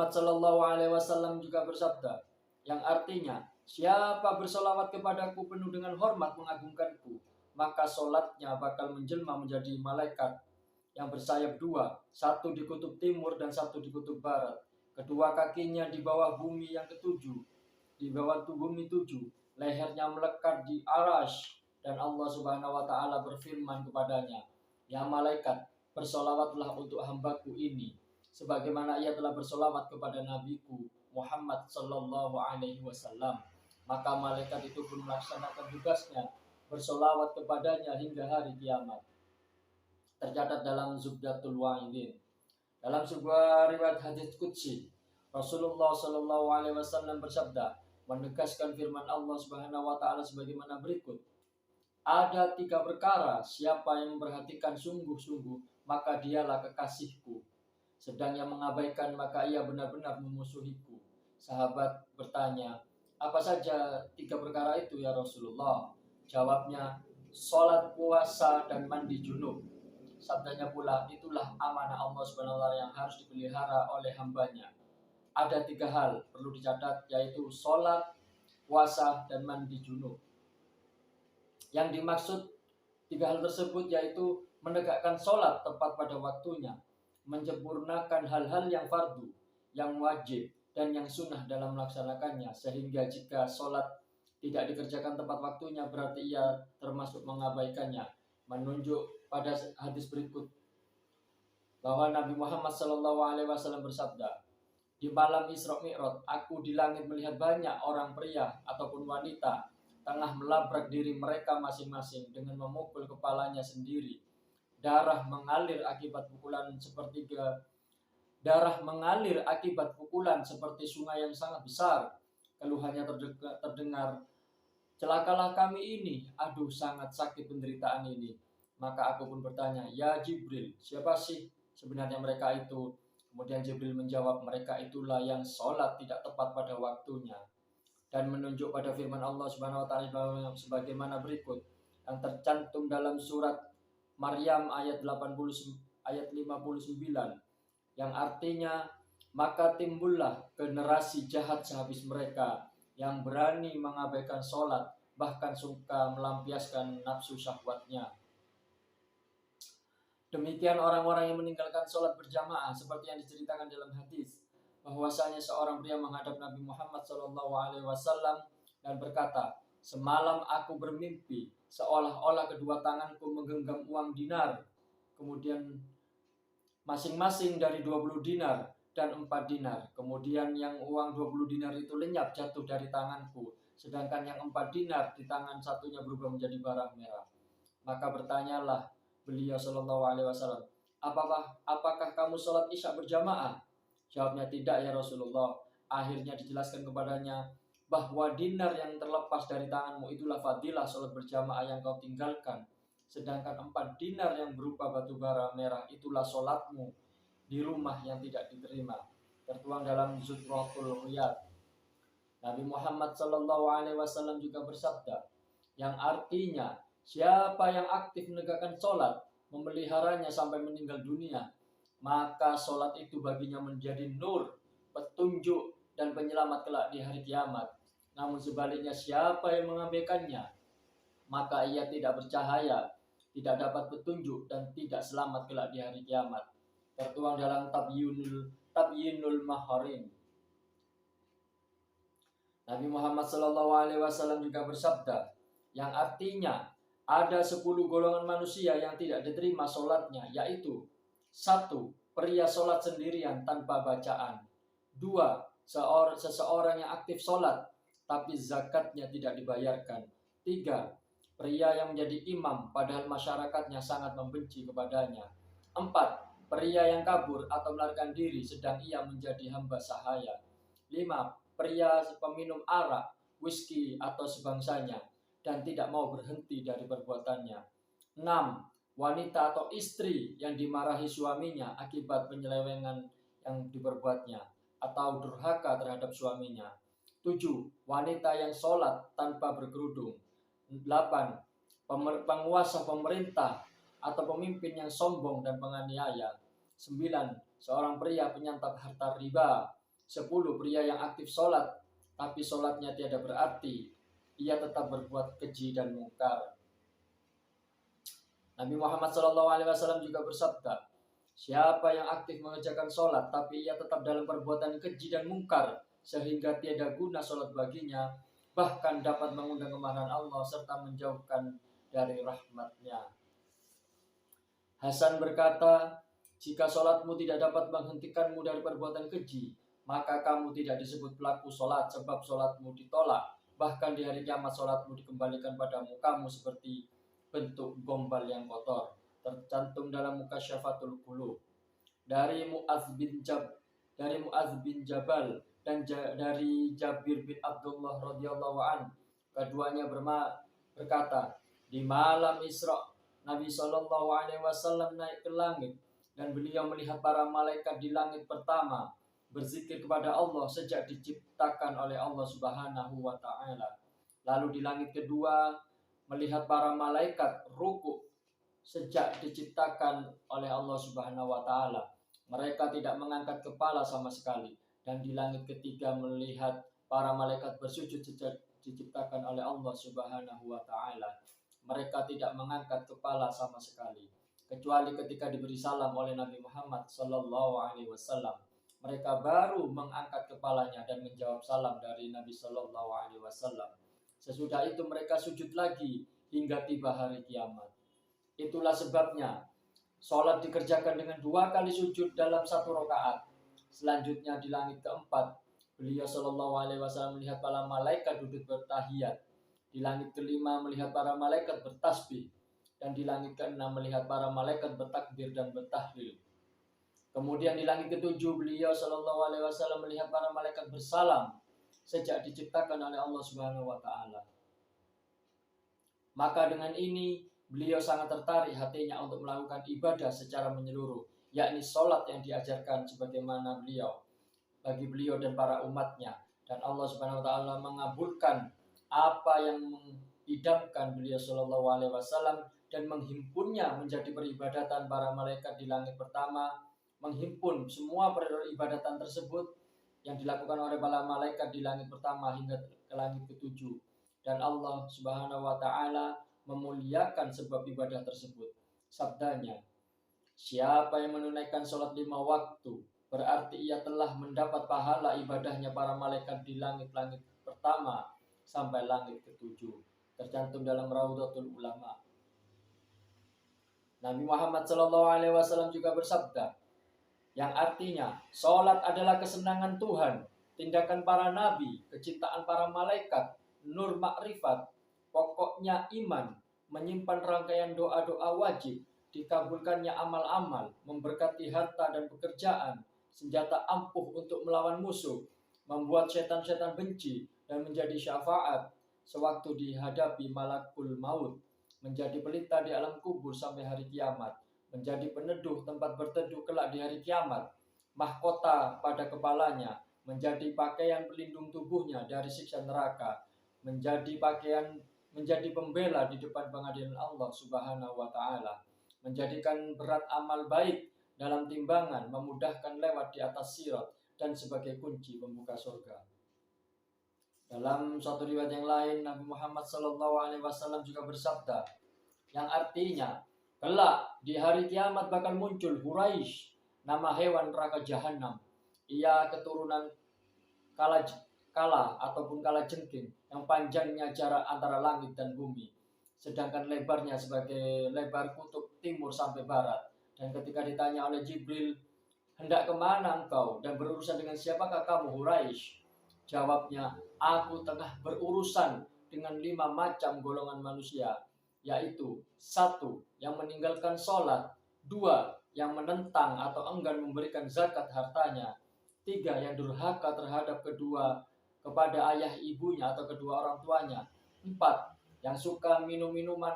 Muhammad Shallallahu Alaihi Wasallam juga bersabda, yang artinya, siapa bersolawat kepadaku penuh dengan hormat mengagungkanku, maka solatnya bakal menjelma menjadi malaikat yang bersayap dua, satu di kutub timur dan satu di kutub barat. Kedua kakinya di bawah bumi yang ketujuh, di bawah bumi tujuh, lehernya melekat di arash, dan Allah Subhanahu wa Ta'ala berfirman kepadanya, ya malaikat, bersolawatlah untuk hambaku ini, sebagaimana ia telah bersolawat kepada nabiku Muhammad Sallallahu Alaihi Wasallam. Maka malaikat itu pun melaksanakan tugasnya, bersolawat kepadanya hingga hari kiamat. Tercatat dalam Zubdatul Wa'idin. Dalam sebuah riwayat hadits qudsi, Rasulullah Sallallahu Alaihi Wasallam bersabda, menegaskan firman Allah Subhanahu Wa Taala sebagaimana berikut: ada 3 perkara, siapa yang memperhatikan sungguh-sungguh, maka dialah kekasihku. Sedang yang mengabaikan, maka ia benar-benar memusuhiku. Sahabat bertanya, apa saja 3 perkara itu ya Rasulullah? Jawabnya, sholat, puasa, dan mandi junub. Sabdanya pula, itulah amanah Allah SWT yang harus dipelihara oleh hambanya. Ada 3 hal perlu dicatat, yaitu sholat, puasa, dan mandi junub. Yang dimaksud 3 hal tersebut yaitu menegakkan sholat tepat pada waktunya, menyempurnakan hal-hal yang fardu, yang wajib, dan yang sunnah dalam melaksanakannya, sehingga jika sholat tidak dikerjakan tepat waktunya berarti ia termasuk mengabaikannya. Menunjuk pada hadis berikut bahwa Nabi Muhammad SAW bersabda, di malam Isra Mi'raj, aku di langit melihat banyak orang pria ataupun wanita tengah melabrak diri mereka masing-masing dengan memukul kepalanya sendiri. Darah mengalir akibat pukulan seperti sungai yang sangat besar. Keluhannya terdengar, celakalah kami ini, aduh sangat sakit penderitaan ini. Maka aku pun bertanya, ya Jibril, siapa sih sebenarnya mereka itu? Kemudian Jibril menjawab, mereka itulah yang sholat tidak tepat pada waktunya. Dan menunjuk pada firman Allah Subhanahu wa Ta'ala sebagaimana berikut, yang tercantum dalam surat Maryam ayat 59, yang artinya, maka timbullah generasi jahat sehabis mereka yang berani mengabaikan sholat, bahkan suka melampiaskan nafsu syahwatnya. Demikian orang-orang yang meninggalkan sholat berjamaah, seperti yang diceritakan dalam hadis, bahwasanya seorang pria menghadap Nabi Muhammad SAW dan berkata, semalam aku bermimpi seolah-olah kedua tanganku menggenggam uang dinar, kemudian masing-masing dari 20 dinar dan 4 dinar. Kemudian yang uang 20 dinar itu lenyap jatuh dari tanganku, sedangkan yang 4 dinar di tangan satunya berubah menjadi bara merah. Maka bertanyalah beliau Sallallahu Alaihi Wasallam, apakah kamu sholat isya berjamaah? Jawabnya, tidak ya Rasulullah. Akhirnya dijelaskan kepadanya bahwa dinar yang terlepas dari tanganmu itulah fadilah sholat berjamaah yang kau tinggalkan, sedangkan 4 dinar yang berupa batu bara merah itulah sholatmu di rumah yang tidak diterima. Tertuang dalam Zuhratul Riyad. Nabi Muhammad Sallallahu Alaihi Wasallam juga bersabda, yang artinya, siapa yang aktif menegakkan sholat, memeliharanya sampai meninggal dunia, maka sholat itu baginya menjadi nur, petunjuk, dan penyelamat kelak di hari kiamat. Namun sebaliknya, siapa yang mengabaikannya, maka ia tidak bercahaya, tidak dapat petunjuk, dan tidak selamat kelak di hari kiamat. Tertuang dalam Tabyinul Maharim. Nabi Muhammad SAW juga bersabda, yang artinya, ada 10 golongan manusia yang tidak diterima sholatnya, yaitu 1. Pria sholat sendirian tanpa bacaan. 2. Seseorang yang aktif sholat tapi zakatnya tidak dibayarkan. 3. Pria yang menjadi imam padahal masyarakatnya sangat membenci kepadanya. 4. Pria yang kabur atau melarikan diri sedang ia menjadi hamba sahaya. 5. Pria peminum arak, whisky atau sebangsanya dan tidak mau berhenti dari perbuatannya. 6. Wanita atau istri yang dimarahi suaminya akibat penyelewengan yang diperbuatnya atau durhaka terhadap suaminya. 7. Wanita yang sholat tanpa berkerudung. 8. Penguasa pemerintah atau pemimpin yang sombong dan penganiaya. 9. Seorang pria penyantap harta riba. 10. Pria yang aktif sholat, tapi sholatnya tiada berarti, ia tetap berbuat keji dan mungkar. Nabi Muhammad SAW juga bersabda, siapa yang aktif mengerjakan sholat, tapi ia tetap dalam perbuatan keji dan mungkar, sehingga tiada guna sholat baginya, bahkan dapat mengundang kemarahan Allah serta menjauhkan dari rahmatnya. Hasan berkata, jika sholatmu tidak dapat menghentikanmu dari perbuatan keji, maka kamu tidak disebut pelaku sholat, sebab sholatmu ditolak. Bahkan di hari kiamat sholatmu dikembalikan padamu, kamu seperti bentuk gombal yang kotor. Tercantum dalam Mukasyafatul Qulub. Dari Mu'adz bin Jabal dan dari Jabir bin Abdullah radhiyallahu an, keduanya berkata, di malam Isra Nabi SAW naik ke langit dan beliau melihat para malaikat di langit pertama berzikir kepada Allah sejak diciptakan oleh Allah Subhanahu wa taala. Lalu di langit kedua melihat para malaikat rukuk sejak diciptakan oleh Allah Subhanahu wa taala. Mereka tidak mengangkat kepala sama sekali. Dan di langit ketiga melihat para malaikat bersujud sejak diciptakan oleh Allah Subhanahu wa taala. Mereka tidak mengangkat kepala sama sekali, kecuali ketika diberi salam oleh Nabi Muhammad SAW. Mereka baru mengangkat kepalanya dan menjawab salam dari Nabi SAW. Sesudah itu mereka sujud lagi hingga tiba hari kiamat. Itulah sebabnya sholat dikerjakan dengan 2 kali sujud dalam 1 rakaat. Selanjutnya di langit keempat, beliau SAW melihat para malaikat duduk bertahiyat. Di langit kelima melihat para malaikat bertasbih, dan di langit keenam melihat para malaikat bertakbir dan bertahlil. Kemudian di langit ketujuh beliau SAW melihat para malaikat bersalam sejak diciptakan oleh Allah Subhanahu wa taala. Maka dengan ini beliau sangat tertarik hatinya untuk melakukan ibadah secara menyeluruh, yakni sholat yang diajarkan sebagaimana bagi beliau dan para umatnya. Dan Allah Subhanahu wa taala mengabulkan apa yang mengidamkan beliau SAW dan menghimpunnya menjadi peribadatan para malaikat di langit pertama, menghimpun semua peribadatan tersebut yang dilakukan oleh para malaikat di langit pertama hingga ke langit ketujuh. Dan Allah Subhanahu wa taala memuliakan sebab ibadah tersebut. Sabdanya, siapa yang menunaikan sholat 5 waktu, berarti ia telah mendapat pahala ibadahnya para malaikat di langit-langit pertama sampai langit ketujuh. Tercantum dalam Raudhatul Ulama. Nabi Muhammad SAW juga bersabda, yang artinya sholat adalah kesenangan Tuhan, tindakan para nabi, kecintaan para malaikat, nur makrifat, pokoknya iman, menyimpan rangkaian doa-doa wajib, dikabulkannya amal-amal, memberkati harta dan pekerjaan, senjata ampuh untuk melawan musuh, membuat setan-setan benci, dan menjadi syafaat sewaktu dihadapi malakul maut, menjadi pelita di alam kubur sampai hari kiamat, menjadi peneduh tempat berteduh kelak di hari kiamat, mahkota pada kepalanya, menjadi pakaian pelindung tubuhnya dari siksa neraka, menjadi pembela di depan pengadilan Allah Subhanahu wa taala, menjadikan berat amal baik dalam timbangan, memudahkan lewat di atas sirat, dan sebagai kunci pembuka surga. Dalam suatu riwayat yang lain, Nabi Muhammad SAW juga bersabda, yang artinya, kelak di hari kiamat bakal muncul Quraisy, nama hewan neraka jahanam. Ia keturunan kala ataupun kalajengking yang panjangnya jarak antara langit dan bumi, sedangkan lebarnya sebagai lebar kutub timur sampai barat. Dan ketika ditanya oleh Jibril, hendak kemana engkau dan berurusan dengan siapakah kamu Quraisy? Jawabnya, aku tengah berurusan dengan 5 macam golongan manusia, yaitu 1. Yang meninggalkan sholat, 2. Yang menentang atau enggan memberikan zakat hartanya, 3. Yang durhaka terhadap kepada ayah ibunya atau kedua orang tuanya, 4. Yang suka minum minuman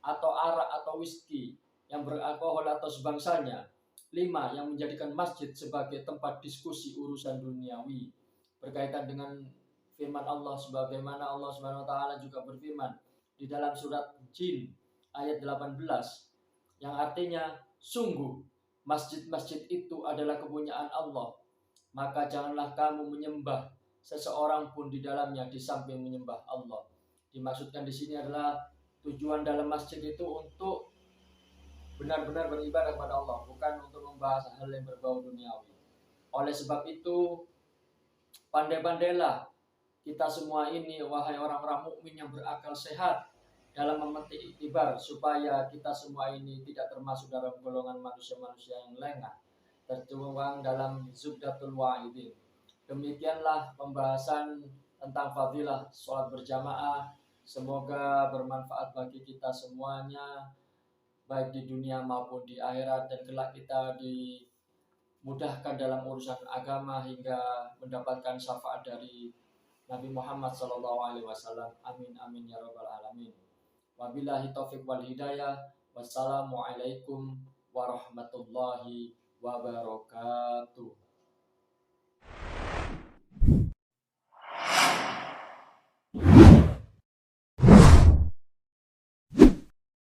atau arak atau whisky yang beralkohol atau sebangsanya, 5. Yang menjadikan masjid sebagai tempat diskusi urusan duniawi. Berkaitan dengan firman Allah, sebagaimana Allah Subhanahu wa taala juga berfirman di dalam surat Jin ayat 18, yang artinya, sungguh masjid-masjid itu adalah kepunyaan Allah, maka janganlah kamu menyembah seseorang pun di dalamnya di samping menyembah Allah. Dimaksudkan di sini adalah tujuan dalam masjid itu untuk benar-benar beribadah kepada Allah, bukan untuk membahas hal yang berbau duniawi. Oleh sebab itu, pandai-pandailah kita semua ini, wahai orang-orang mukmin yang berakal sehat, dalam memetik iktibar, supaya kita semua ini tidak termasuk dalam golongan manusia-manusia yang lengah, tertuang dalam Zubdatul Wa'idin. Demikianlah pembahasan tentang fadilah sholat berjamaah. Semoga bermanfaat bagi kita semuanya, baik di dunia maupun di akhirat, dan kelak kita dimudahkan dalam urusan agama hingga mendapatkan syafaat dari Nabi Muhammad SAW. Amin amin ya rabbal alamin. Wabillahi taufiq wal hidayah. Wassalamualaikum warahmatullahi wabarakatuh.